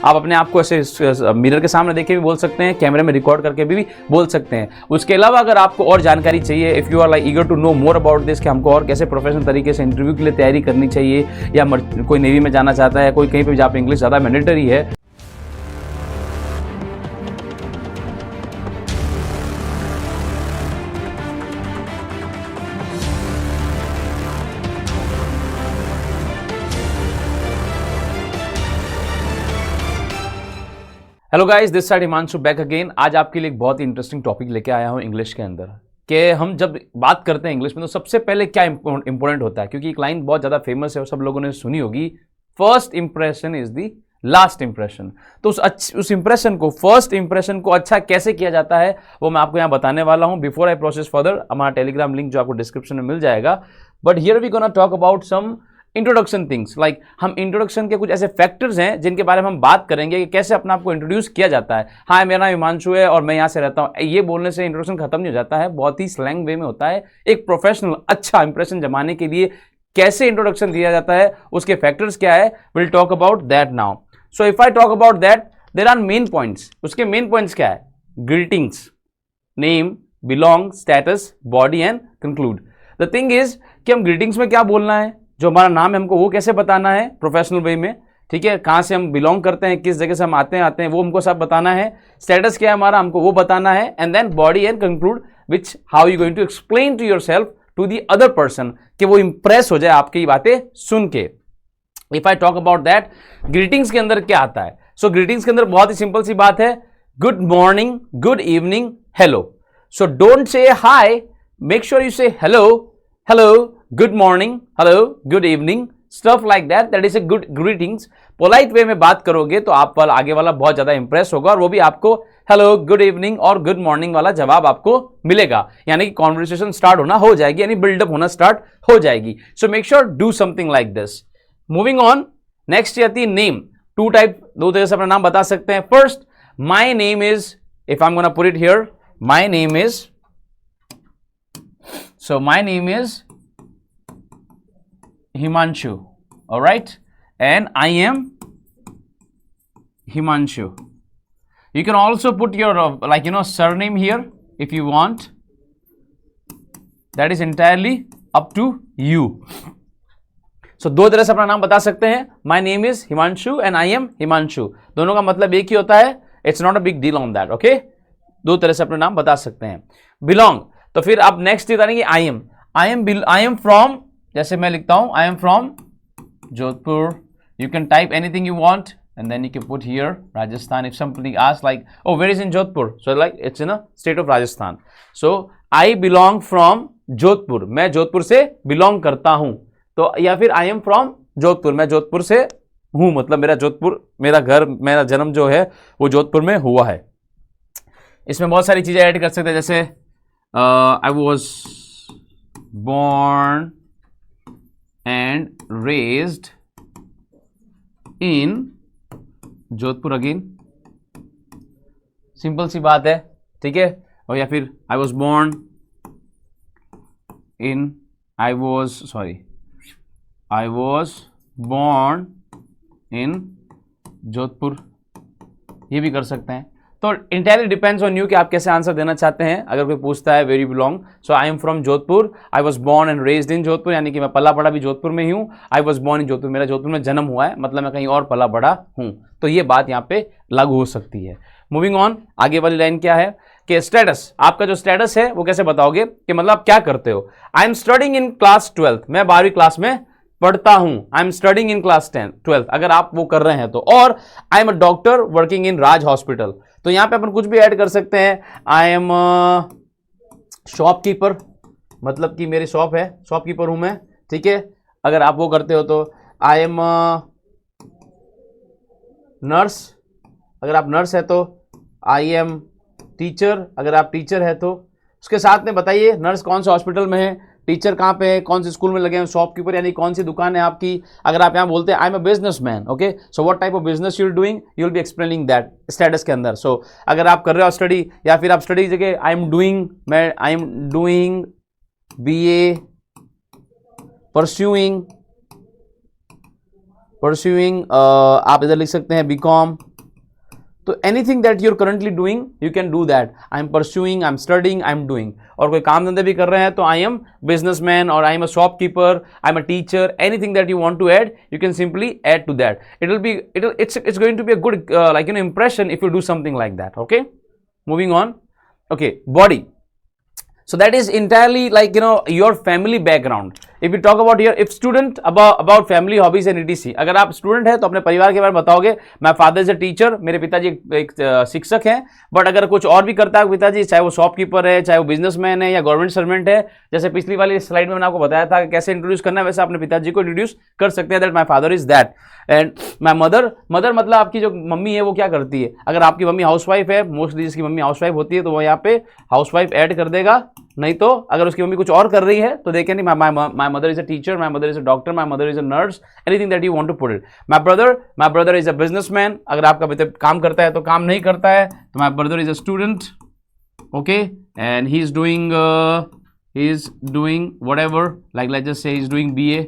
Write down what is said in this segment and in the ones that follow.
आप अपने आप को ऐसे मिरर के सामने देख के भी बोल सकते हैं, कैमरे में रिकॉर्ड करके भी बोल सकते हैं। उसके अलावा अगर आपको और जानकारी चाहिए, if you are like eager to know more about this, कि हमको और कैसे प्रोफेशनल तरीके से इंटरव्यू के लिए तैयारी करनी चाहिए, या कोई नेवी में जाना चाहता है, कोई कहीं पे जहाँ पे इंग्लिश ज़्यादा मैंडेटरी है। Hello guys, this side Himanshu back again. आज आपके लिए एक बहुत ही इंटरेस्टिंग टॉपिक लेके आया हूँ इंग्लिश के अंदर, कि हम जब बात करते हैं इंग्लिश में तो सबसे पहले क्या इंपॉर्टेंट होता है, क्योंकि एक लाइन बहुत ज़्यादा फेमस है और सब लोगों ने सुनी होगी, first impression is the last impression. तो उस इंप्रेशन को, फर्स्ट इंप्रेशन को अच्छा कैसे किया जाता है वो मैं आपको यहाँ बताने वाला हूँ। बिफोर आई प्रोसेस फर्दर, हमारा टेलीग्राम लिंक जो आपको डिस्क्रिप्शन में मिल जाएगा। But here we gonna talk about some introduction things, like हम इंट्रोडक्शन के कुछ ऐसे फैक्टर्स हैं जिनके बारे में हम बात करेंगे कि कैसे अपने आप को इंट्रोड्यूस किया जाता है। हाँ, मेरा नाम हिमांशु है और मैं यहाँ से रहता हूँ, ये बोलने से इंट्रोडक्शन खत्म नहीं हो जाता है, बहुत ही स्लैंग वे में होता है। एक प्रोफेशनल अच्छा इंप्रेशन जमाने के लिए कैसे इंट्रोडक्शन दिया जाता है, उसके फैक्टर्स क्या है, will talk about that now. So if I talk about that, there are main points. उसके मेन पॉइंट्स क्या है? Greetings, name, belong, status, body and conclude. The thing is कि हम ग्रीटिंग्स में क्या बोलना है, जो हमारा नाम है हमको वो कैसे बताना है प्रोफेशनल वे में, ठीक है, कहाँ से हम बिलोंग करते हैं, किस जगह से हम आते हैं वो हमको सब बताना है। स्टेटस क्या है हमारा, हमको वो बताना है। And then body and conclude, which how you going to explain to yourself to the other person, कि वो इंप्रेस हो जाए आपकी बातें सुन के। If I talk about that, greetings के अंदर क्या आता है? सो ग्रीटिंग्स के अंदर बहुत ही सिंपल सी बात है, good morning, good evening, hello. So don't say hi, make sure you say hello, hello, good morning, hello, good evening, stuff like that, that is a good greetings। Polite way में बात करोगे तो आप वाला आगे वाला बहुत ज्यादा इंप्रेस होगा और वो भी आपको हेलो, गुड इवनिंग और गुड मॉर्निंग वाला जवाब आपको मिलेगा, यानी कि कॉन्वर्सेशन स्टार्ट होना हो जाएगी, यानी बिल्डअप होना स्टार्ट हो जाएगी। So make sure do something like this. Moving on, next आती है नेम। टू टाइप, दो तरह से अपना नाम बता सकते हैं। First, my name is, if I am gonna put it here, my name is, so my name is Himanshu, all right, and I am Himanshu. You can also put your surname here if you want. That is entirely up to you. So दो तरह से अपना नाम बता सकते हैं। My name is Himanshu and I am Himanshu. दोनों का मतलब एक ही होता है। It's not a big deal on that, okay? दो तरह से अपना नाम बता सकते हैं। Belong, तो फिर अब नेक्स्ट ये कि I am from, जैसे मैं लिखता हूं I am from Jodhpur. You can type anything you want and then you can put here Rajasthan. If somebody ask like, oh where is in Jodhpur, so like it's in a state of Rajasthan. So I belong from Jodhpur, मैं जोधपुर से belong करता हूं। तो या फिर आई am from Jodhpur, मैं जोधपुर से हूं, मतलब मेरा जोधपुर, मेरा घर, मेरा जन्म जो है वो जोधपुर में हुआ है। इसमें बहुत सारी चीजें ऐड कर सकते हैं, जैसे I was born and raised in Jodhpur. Again simple सी बात है, ठीक है। और या फिर I was born in Jodhpur, ये भी कर सकते हैं। तो इंटायरली डिपेंड्स ऑन यू कि आप कैसे आंसर देना चाहते हैं। अगर कोई पूछता है very belong, so I am from Jodhpur, I was born and raised in Jodhpur, यानी कि मैं पला बड़ा भी जोधपुर में ही हूँ। आई वॉज बॉर्न इन जोधपुर, मेरा जोधपुर में जन्म हुआ है, मतलब मैं कहीं और पला बड़ा हूँ। तो ये बात यहाँ पे लागू हो सकती है। मूविंग ऑन, आगे वाली लाइन क्या है कि स्टेटस, आपका जो स्टेटस है वो कैसे बताओगे, कि मतलब आप क्या करते हो। आई एम स्टडिंग इन क्लास 12, मैं 12वीं क्लास में पढ़ता हूं। I am studying in class 12, अगर आप वो कर रहे हैं तो। और I am a doctor working in Raj hospital, तो यहां पे अपन कुछ भी ऐड कर सकते हैं। आई एम शॉपकीपर, मतलब कि मेरी शॉप है, शॉपकीपर हूं मैं, ठीक है। अगर आप वो करते हो तो आई एम नर्स, अगर आप नर्स है तो आई एम टीचर, अगर आप टीचर है तो। उसके साथ में बताइए नर्स कौन से हॉस्पिटल में है, टीचर कहाँ पे है, कौन से स्कूल में लगे हैं, शॉपकीपर यानी कौन सी दुकान है आपकी। अगर आप यहाँ बोलते हैं I am a businessman, okay, so what type of business you are doing, you will be explaining that status के अंदर। सो अगर आप कर रहे हो स्टडी, या फिर आप स्टडी जगह I am doing BA, pursuing, आप इधर लिख सकते हैं BCom, तो anything that you're currently doing you can do that, I am pursuing, I am studying, I am doing. और कोई काम धंधे भी कर रहे हैं तो आई एम बिजनेसमैन और I am a shopkeeper, I am a teacher, anything that you want to add you can simply add to that. It's going to be a good impression if you do something like that. Okay, moving on. Okay, body. So that is entirely your family background. If you talk about here, if student about family hobbies and etc. अगर आप student है तो अपने परिवार के बारे में बताओगे, मैं फादर इज अ टीचर, मेरे पिताजी एक शिक्षक हैं। बट अगर कुछ और भी करता है पिताजी, चाहे वो शॉपकीपर है, चाहे वो बिजनेसमैन है या गवर्नमेंट सर्वेंट है, जैसे पिछली वाली स्लाइड में मैंने आपको बताया था कि कैसे इंट्रोड्यूस करना है, वैसे अपने पिताजी को इंट्रोड्यूस कर सकते हैं। That my father is that. And my mother मतलब आपकी जो मम्मी है वो क्या करती है। अगर आपकी मम्मी हाउसवाइफ है, मोस्टली जिसकी मम्मी हाउसवाइफ होती है तो वो यहाँ पे हाउसवाइफ ऐड कर देगा। नहीं तो अगर उसकी मम्मी कुछ और कर रही है तो देखें, my mother is a teacher, my mother is a doctor, my mother is a nurse, anything that you want to put it. My brother is a businessman. अगर आपका बेटा काम करता है तो काम नहीं करता है तो माई brother is a student. Okay, and he is doing whatever, like let's just say he is doing BA,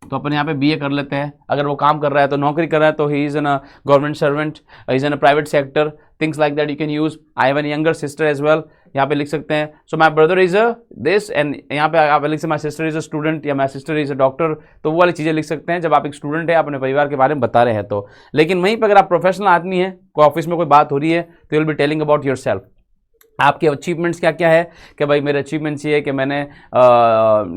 तो अपन यहाँ पे बीए कर लेते हैं। अगर वो काम कर रहा है तो नौकरी कर रहा है तो he is an a government servant, he is an a private sector, things like that you can use. I have an younger sister as well, यहाँ पे लिख सकते हैं। So my brother is a this, and यहाँ पे आप लिख सकते my sister is a student या my sister is a doctor. तो वो वाली चीज़ें लिख सकते हैं जब आप एक स्टूडेंट है, अपने परिवार के बारे में बता रहे हैं तो। लेकिन वहीं पर अगर आप प्रोफेशनल आदमी है, कोई ऑफिस में कोई बात हो रही है, तो you will be telling about your self. आपके अचीवमेंट्स क्या क्या है कि भाई मेरे अचीवमेंट्स ये है कि मैंने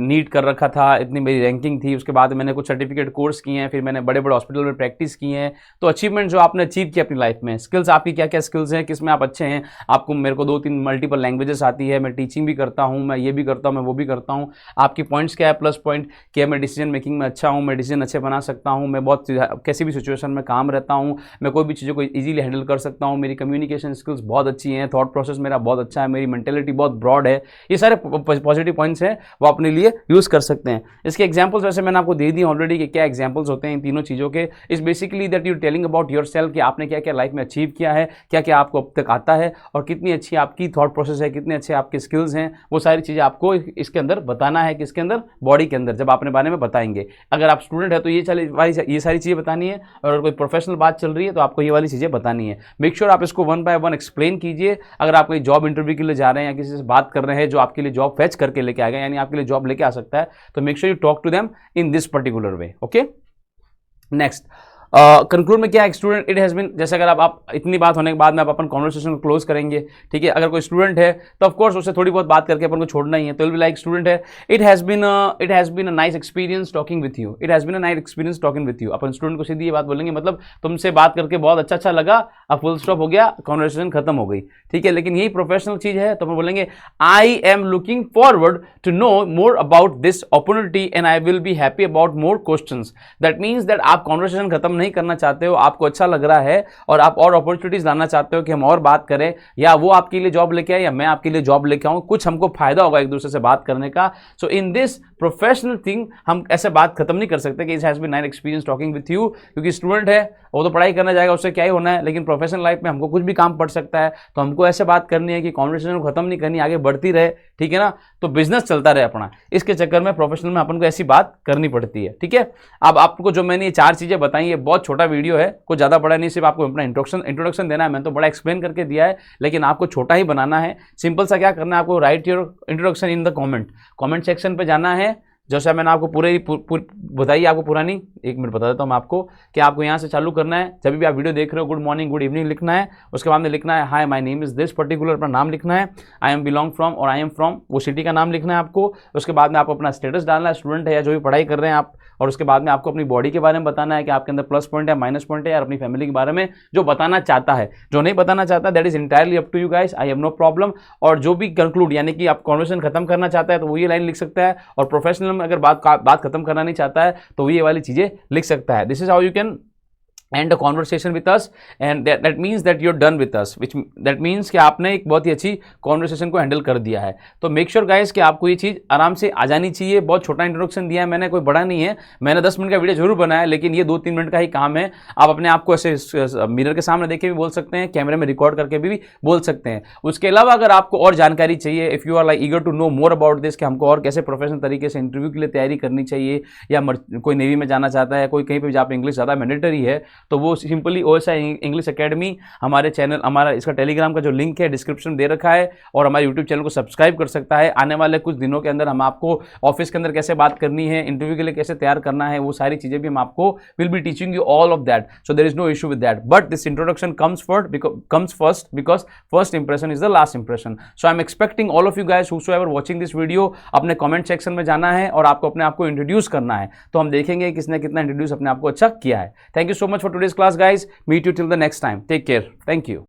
नीट कर रखा था, इतनी मेरी रैंकिंग थी, उसके बाद मैंने कुछ सर्टिफिकेट कोर्स किए हैं, फिर मैंने बड़े बड़े हॉस्पिटल में प्रैक्टिस की हैं। तो अचीवमेंट जो आपने अचीव किया अपनी लाइफ में, स्किल्स आपकी क्या क्या स्किल्स हैं, किस में आप अच्छे हैं। आपको मेरे को 2-3 मल्टीपल लैंग्वेजेस आती है, मैं टीचिंग भी करता हूँ, मैं ये भी करता हूँ, मैं वो भी करता हूँ। आपकी पॉइंट्स क्या है, प्लस पॉइंट क्या, मैं डिसीजन मेकिंग में अच्छा हूँ, मैं डिसीजन अच्छे बना सकता हूँ, मैं बहुत कैसी भी सिचुएशन में काम रहता हूँ, मैं कोई भी चीज़ों को ईजिली हैंडल कर सकता हूँ, मेरी कम्युनिकेशन स्किल्स बहुत अच्छी हैं, थॉट प्रोसेस मेरा बहुत अच्छा है, मेरी मेंटेलिटी बहुत ब्रॉड है। ये सारे पॉजिटिव पॉइंट्स हैं, वो अपने लिए यूज कर सकते हैं। इसके एग्जांपल्स वैसे मैंने आपको दे दिए ऑलरेडी कि क्या एग्जांपल्स होते हैं इन तीनों चीज़ों के। इस basically that you telling about yourself कि आपने क्या क्या लाइफ में अचीव किया है, क्या क्या आपको अब तक आता है और कितनी अच्छी आपकी थॉट प्रोसेस है, कितने अच्छे आपके स्किल्स हैं। वो सारी चीज़ें आपको इसके अंदर बताना है, किसके अंदर, बॉडी के अंदर, जब अपने बारे में बताएंगे। अगर आप स्टूडेंट है तो ये सारी चीज़ें बतानी है, और अगर कोई प्रोफेशनल बात चल रही है तो आपको ये वाली चीज़ें बतानी है। मेक श्योर आप इसको 1 by 1 एक्सप्लेन कीजिए। अगर आप कोई जॉब इंटरव्यू के लिए जा रहे हैं या किसी से बात कर रहे हैं जो आपके लिए जॉब फेच करके लेके आएगा, यानी आपके लिए जॉब लेके आ सकता है, तो make sure you talk to them in this particular way. Okay, next conclude में क्या है, स्टूडेंट इट हैज़ बीन, जैसे अगर आप इतनी बात होने के बाद में आप अपन कॉन्वर्सेशन को क्लोज करेंगे, ठीक है। अगर कोई स्टूडेंट है तो ऑफकोर्स उससे थोड़ी बहुत बात करके अपन को छोड़ना ही है। तो विल बी लाइक स्टूडेंट है, it has been a nice experience talking with you, it has been a nice experience talking with you. अपन स्टूडेंट को सीधी ये बात बोलेंगे, मतलब तुमसे बात करके बहुत अच्छा लगा, अब फुल स्टॉप हो गया, कॉन्वर्सेशन खत्म हो गई, ठीक है। लेकिन यही प्रोफेशनल चीज़ है तो अपन बोलेंगे I am looking forward to know more about this opportunity and I will be happy about more questions. That means that आप कॉन्वर्सेशन खत्म नहीं करना चाहते हो, आपको अच्छा लग रहा है और आप और अपॉर्चुनिटीज लाना चाहते हो कि हम और बात करें, या वो आपके लिए जॉब लेके आए या मैं आपके लिए जॉब लेके आऊं, कुछ हमको फायदा होगा एक दूसरे से बात करने का। So in this professional thing हम ऐसे बात खत्म नहीं कर सकते कि it has been nice experience talking with you, क्योंकि स्टूडेंट है वो तो पढ़ाई करना जाएगा, उससे क्या ही होना है। लेकिन प्रोफेशनल लाइफ में हमको कुछ भी काम पड़ सकता है, तो हमको ऐसे बात करनी है कि कॉन्वर्सेशन को खत्म नहीं करनी, आगे बढ़ती रहे, ठीक है ना। तो बिजनेस चलता रहे अपना, इसके चक्कर में प्रोफेशनल में अपन को ऐसी बात करनी पड़ती है, ठीक है। अब आपको जो मैंने ये 4 चीजें बताई, ये बहुत छोटा वीडियो है, कुछ ज्यादा बड़ा नहीं, सिर्फ आपको अपना इंट्रोडक्शन देना है। मैंने तो बड़ा एक्सप्लेन करके दिया है, लेकिन आपको छोटा ही बनाना है। सिंपल सा क्या करना है, आपको right your introduction in the comment section पे जाना है। जैसा मैंने आपको बताइए, आपको पुरानी 1 मिनट बता देता हूँ मैं आपको कि आपको यहाँ से चालू करना है। जब भी आप वीडियो देख रहे हो, गुड मॉर्निंग, गुड इवनिंग लिखना है, उसके बाद में लिखना है hi my name is this particular, अपना नाम लिखना है, आई एम बिलोंग फ्रॉम और आई एम फ्रॉम, वो सिटी का नाम लिखना है आपको। उसके बाद में आपको अपना स्टेटस डालना है, स्टूडेंट है या जो भी पढ़ाई कर रहे हैं आप, और उसके बाद में आपको अपनी बॉडी के बारे में बताना है कि आपके अंदर प्लस पॉइंट है, माइनस पॉइंट है, और अपनी फैमिली के बारे में जो बताना चाहता है। जो नहीं बताना चाहता that is entirely up to you guys, I have no problem. और जो भी कंक्लूड यानी कि आप कॉन्वर्सेशन खत्म करना चाहता है तो वो ये लाइन लिख सकता है, और प्रोफेशनल में अगर बात खत्म करना नहीं चाहता है तो वो ये वाली चीजें लिख सकता है। This is how you can end a conversation with us, and that means that you are done with us, which that means कि आपने एक बहुत ही अच्छी कॉन्वर्सेशन को हैंडल कर दिया है। तो मेक श्योर गाइस कि आपको ये चीज़ आराम से आ जानी चाहिए। बहुत छोटा इंट्रोडक्शन दिया है मैंने, कोई बड़ा नहीं है। मैंने 10 मिनट का वीडियो जरूर बनाया, लेकिन ये 2-3 मिनट का ही काम है। आप अपने आप को ऐसे मिरर के सामने देखे भी बोल सकते हैं, कैमरे में रिकॉर्ड करके भी बोल सकते हैं। उसके अलावा अगर आपको और जानकारी चाहिए, if you are like eager to know more about this, कि हमको और कैसे प्रोफेशनल तरीके से इंटरव्यू के लिए तैयारी करनी चाहिए, या कोई नेवी में जाना चाहता है, कोई कहीं पर जहाँ पे इंग्लिश ज़्यादा मैंडेटरी है, तो वो सिंपली OSI इंग्लिश अकेडमी हमारे चैनल, हमारा इसका टेलीग्राम का जो लिंक है डिस्क्रिप्शन दे रखा है, और हमारे यूट्यूब चैनल को सब्सक्राइब कर सकता है। आने वाले कुछ दिनों के अंदर हम आपको ऑफिस के अंदर कैसे बात करनी है, इंटरव्यू के लिए कैसे तैयार करना है, वो सारी चीज़ें भी हम आपको will be teaching you all of that, so there is no issue with that, but this introduction comes first because first impression is the last impression. So I am expecting all of you guys whosoever watching this video, अपने comment section में जाना है और आपको अपने आप को introduce करना है, तो हम देखेंगे किसने कितना इंट्रोड्यूस अपने आप को अच्छा किया है। Thank you so much for today's class guys, meet you till the next time, take care, thank you.